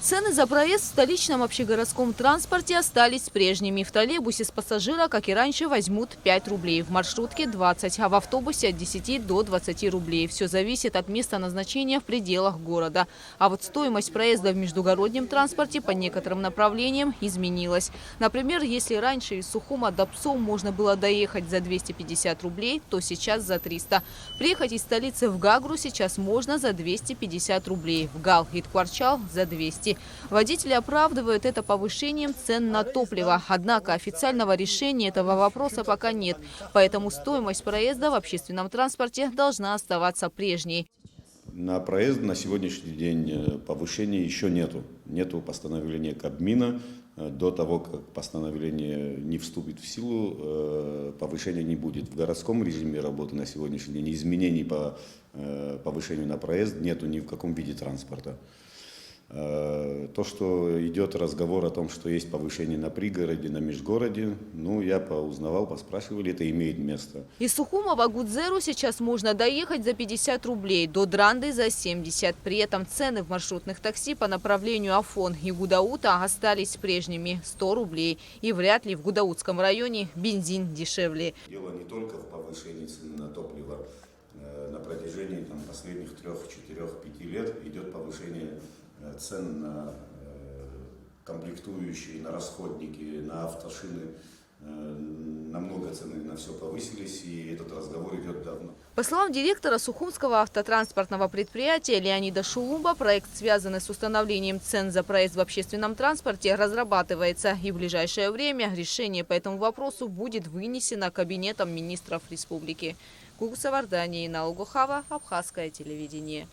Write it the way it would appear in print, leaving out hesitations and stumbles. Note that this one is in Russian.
Цены за проезд в столичном общегородском транспорте остались прежними. В троллейбусе с пассажира, как и раньше, возьмут 5 рублей, в маршрутке – 20, а в автобусе – от 10 до 20 рублей. Все зависит от места назначения в пределах города. А вот стоимость проезда в междугороднем транспорте по некоторым направлениям изменилась. Например, если раньше из Сухума до Псом можно было доехать за 250 рублей, то сейчас за 300. Приехать из столицы в Гагру сейчас можно за 250 рублей, в Гал и Ткварчал – за 200. Водители оправдывают это повышением цен на топливо. Однако официального решения этого вопроса пока нет. Поэтому стоимость проезда в общественном транспорте должна оставаться прежней. На проезд на сегодняшний день повышения еще нету. Нету постановления Кабмина. До того, как постановление не вступит в силу, повышения не будет. В городском режиме работы на сегодняшний день изменений по повышению на проезд нету ни в каком виде транспорта. То, что идет разговор о том, что есть повышение на пригороде, на межгороде, я поузнавал, поспрашивали, это имеет место. Из Сухума в Агудзеру сейчас можно доехать за 50 рублей, до Дранды за 70. При этом цены в маршрутных такси по направлению Афон и Гудаута остались прежними – 100 рублей. И вряд ли в Гудаутском районе бензин дешевле. Дело не только в повышении цены на топливо. На протяжении последних 3, 4, 5 лет идет повышение цен на комплектующие, на расходники, на автошины. Намного цены на все повысились, и этот разговор идет давно. По словам директора Сухумского автотранспортного предприятия Леонида Шулумба, проект, связанный с установлением цен за проезд в общественном транспорте, разрабатывается. И в ближайшее время решение по этому вопросу будет вынесено Кабинетом министров республики. Кукса Вардания, Инна Лугухава, Абхазское телевидение.